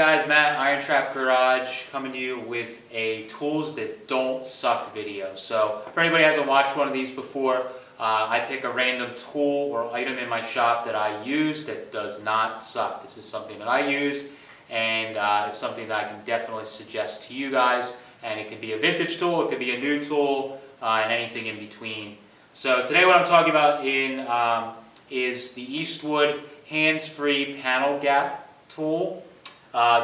guys, Matt, Irontrap Garage, coming to you with a tools that don't suck video. So for anybody who hasn't watched one of these before, I pick a random tool or item in my shop that I use that does not suck. This is something that I use, and it's something that I can definitely suggest to you guys. And it can be a vintage tool, it could be a new tool, and anything in between. So today what I'm talking about is the Eastwood hands-free panel gap tool.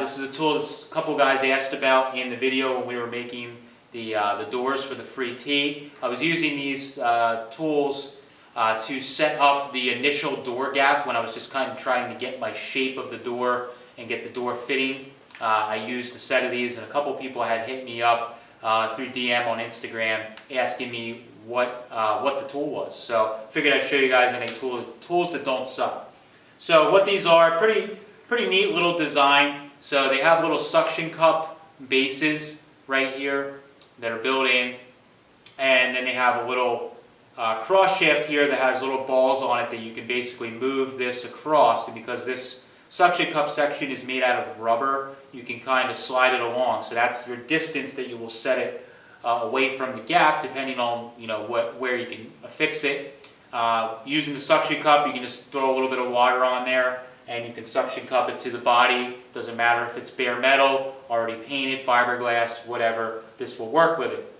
This is a tool that a couple guys asked about in the video when we were making the doors for the free tee. I was using these tools to set up the initial door gap when I was just kind of trying to get my shape of the door and get the door fitting. I used a set of these, and a couple people had hit me up through DM on Instagram asking me what the tool was. So I figured I'd show you guys any tools that don't suck. So what these are, pretty neat little design. So they have little suction cup bases right here that are built in, and then they have a little cross shaft here that has little balls on it that you can basically move this across. And because this suction cup section is made out of rubber, you can kind of slide it along. So that's your distance that you will set it away from the gap, depending on where you can affix it. Using the suction cup, you can just throw a little bit of water on there, and you can suction cup it to the body. Doesn't matter if it's bare metal, already painted, fiberglass, whatever. This will work with it.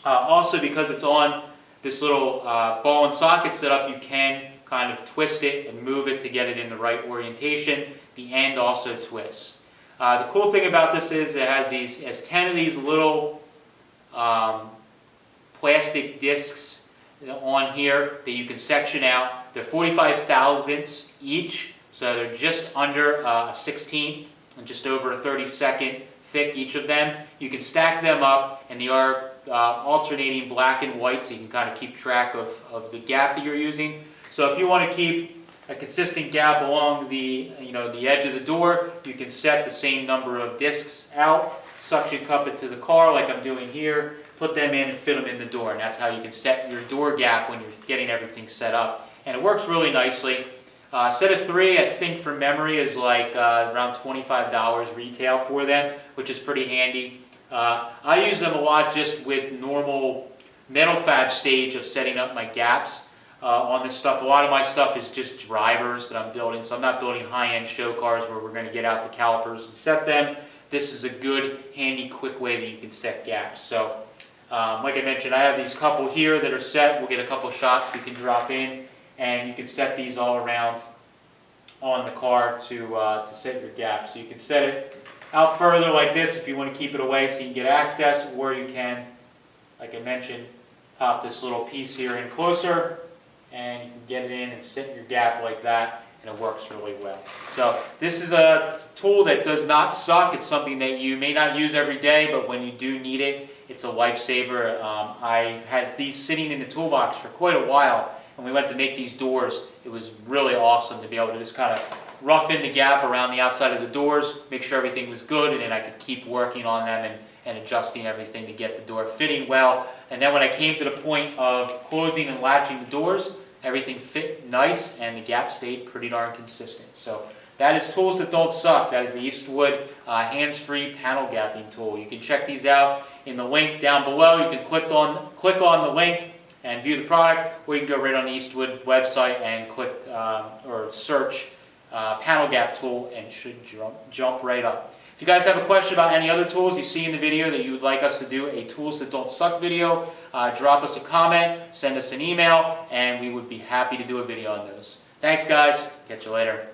Also, because it's on this little ball and socket setup, you can kind of twist it and move it to get it in the right orientation. The end also twists. The cool thing about this is it has 10 of these little plastic discs on here that you can section out. They're 45 thousandths each, so they're just under a 16th and just over a 32nd thick each of them. You can stack them up, and they are alternating black and white, so you can kind of keep track of the gap that you're using. So if you want to keep a consistent gap along the edge of the door, you can set the same number of discs out, suction cup it to the car like I'm doing here, put them in and fit them in the door, and that's how you can set your door gap when you're getting everything set up. And it works really nicely. Set of 3, I think from memory, is like around $25 retail for them, which is pretty handy. I use them a lot just with normal metal fab stage of setting up my gaps on this stuff. A lot of my stuff is just drivers that I'm building, so I'm not building high-end show cars where we're going to get out the calipers and set them. This is a good, handy, quick way that you can set gaps. So, like I mentioned, I have these couple here that are set. We'll get a couple shots we can drop in, and you can set these all around on the car to set your gap. So you can set it out further like this if you want to keep it away so you can get access, or you can, like I mentioned, pop this little piece here in closer, and you can get it in and set your gap like that, and it works really well. So this is a tool that does not suck. It's something that you may not use every day, but when you do need it, it's a lifesaver. I've had these sitting in the toolbox for quite a while, and we went to make these doors. It was really awesome to be able to just kind of rough in the gap around the outside of the doors, make sure everything was good, and then I could keep working on them and adjusting everything to get the door fitting well. And then when I came to the point of closing and latching the doors, everything fit nice, and the gap stayed pretty darn consistent. So that is tools that don't suck. That is the Eastwood hands-free panel gapping tool. You can check these out in the link down below. You can click on the link and view the product, or you can go right on the Eastwood website and click or search panel gap tool, and it should jump right up. If you guys have a question about any other tools you see in the video that you would like us to do a tools that don't suck video, drop us a comment, send us an email, and we would be happy to do a video on those. Thanks guys, catch you later.